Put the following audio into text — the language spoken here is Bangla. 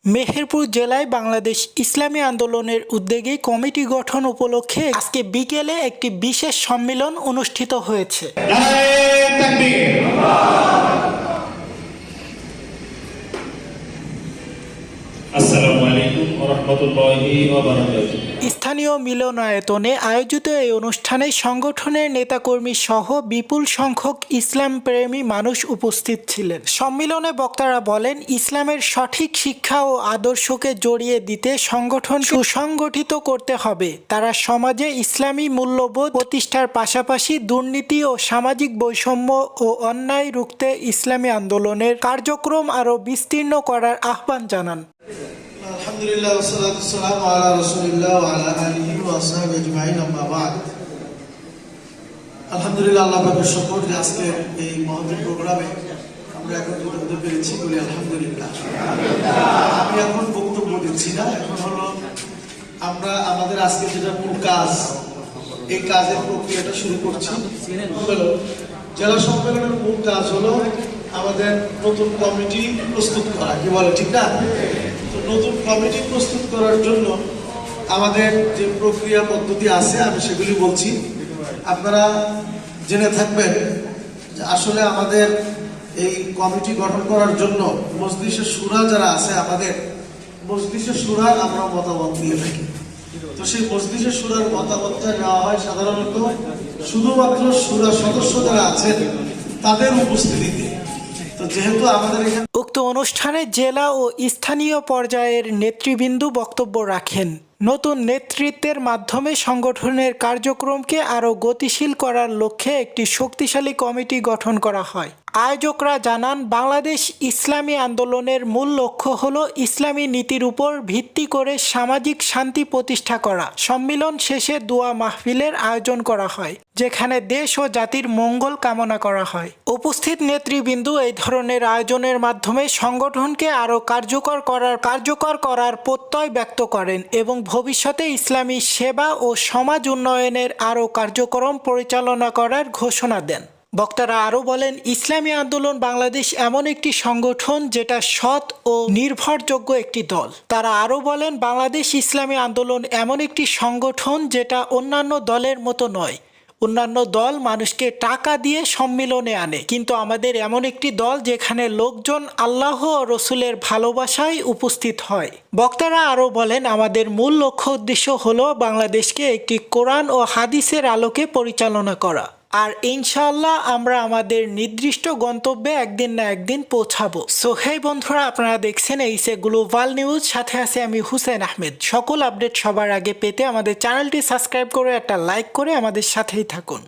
মেহেরপুর জেলায় বাংলাদেশ ইসলামী আন্দোলনের উদ্যোগে কমিটি গঠন উপলক্ষে আজকে বিকেলে একটি বিশেষ সম্মেলন অনুষ্ঠিত হয়েছে। স্থানীয় মিলনায়তনে আয়োজিত এই অনুষ্ঠানে সংগঠনের নেতাকর্মী সহ বিপুল সংখ্যক ইসলাম প্রেমী মানুষ উপস্থিত ছিলেন। সম্মেলনে বক্তারা বলেন, ইসলামের সঠিক শিক্ষা ও আদর্শকে জড়িয়ে দিতে সংগঠন সুসংগঠিত করতে হবে। তারা সমাজে ইসলামী মূল্যবোধ প্রতিষ্ঠার পাশাপাশি দুর্নীতি ও সামাজিক বৈষম্য ও অন্যায় রুখতে ইসলামী আন্দোলনের কার্যক্রম আরও বিস্তীর্ণ করার আহ্বান জানান। আলহামদুলিল্লাহ ওয়াসসালাতু ওয়াসসালামু আলা রাসূলিল্লাহ ওয়া আলা আলিহি ওয়া আসহাবিহি আজমাইন, আম্মা বা'দ। আলহামদুলিল্লাহ, আল্লাহ পাকের শুকর যে আজকে এই মহৎ প্রোগ্রামে আমরা একত্রিত হতে পেরেছি, বলি আলহামদুলিল্লাহ। আমি এখন বক্তব্য দিচ্ছি না, এখন হলো আমরা আমাদের আজকে যেটা মূল কাজ, এই কাজের প্রক্রিয়াটা শুরু করছি। জেলা সম্মেলনের মূল কাজ হলো আমাদের নতুন কমিটি প্রস্তুত করা, কি বলে ঠিক না? নতুন কমিটি প্রস্তুত করার জন্য আমাদের যে প্রক্রিয়া পদ্ধতি আছে আমি সেগুলি বলছি, আপনারা জেনে থাকবেন যে আসলে আমাদের এই কমিটি গঠন করার জন্য মজলিসে শুরা যারা আছে, আমাদের মজলিসে শুরা আমরা মতামত দিয়ে থাকি। তো সেই মজলিসে শুরার মতামতটা নেওয়া হয় সাধারণত শুধুমাত্র শুরা সদস্য যারা আছেন তাদের উপস্থিতিতে। উক্ত অনুষ্ঠানে জেলা ও স্থানীয় পর্যায়ের নেতৃবৃন্দ বক্তব্য রাখেন। নতুন নেতৃত্বের মাধ্যমে সংগঠনের কার্যক্রমকে আরও গতিশীল করার লক্ষ্যে একটি শক্তিশালী কমিটি গঠন করা হয়। আয়োজকরা জানান, বাংলাদেশ ইসলামী আন্দোলনের মূল লক্ষ্য হল ইসলামী নীতির উপর ভিত্তি করে সামাজিক শান্তি প্রতিষ্ঠা করা। সম্মেলন শেষে দোয়া মাহফিলের আয়োজন করা হয়, যেখানে দেশ ও জাতির মঙ্গল কামনা করা হয়। উপস্থিত নেতৃবৃন্দ এই ধরনের আয়োজনের মাধ্যমে সংগঠনকে আরও কার্যকর করার প্রত্যয় ব্যক্ত করেন এবং ভবিষ্যতে ইসলামী সেবা ও সমাজ উন্নয়নের আরও কার্যক্রম পরিচালনা করার ঘোষণা দেন। বক্তারা আরও বলেন, ইসলামী আন্দোলন বাংলাদেশ এমন একটি সংগঠন যেটা সৎ ও নির্ভরযোগ্য একটি দল। তারা আরও বলেন, বাংলাদেশ ইসলামী আন্দোলন এমন একটি সংগঠন যেটা অন্যান্য দলের মতো নয়। অন্যান্য দল মানুষকে টাকা দিয়ে সম্মেলনে আনে, কিন্তু আমাদের এমন একটি দল যেখানে লোকজন আল্লাহ ও রসুলের ভালোবাসায় উপস্থিত হয়। বক্তারা আরও বলেন, আমাদের মূল লক্ষ্য উদ্দেশ্য হলো বাংলাদেশকে একটি কোরআন ও হাদিসের আলোকে পরিচালনা করা, আর ইনশাআল্লাহ আমরা আমাদের নির্দিষ্ট গন্তব্যে একদিন না একদিন পৌঁছাবো। সো হেই বন্ধুরা, আপনারা দেখছেন এইসে গ্লোবাল নিউজ, সাথে আছে আমি হুসেন আহমেদ। সকল আপডেট সবার আগে পেতে আমাদের চ্যানেলটি সাবস্ক্রাইব করে একটা লাইক করে আমাদের সাথেই থাকুন।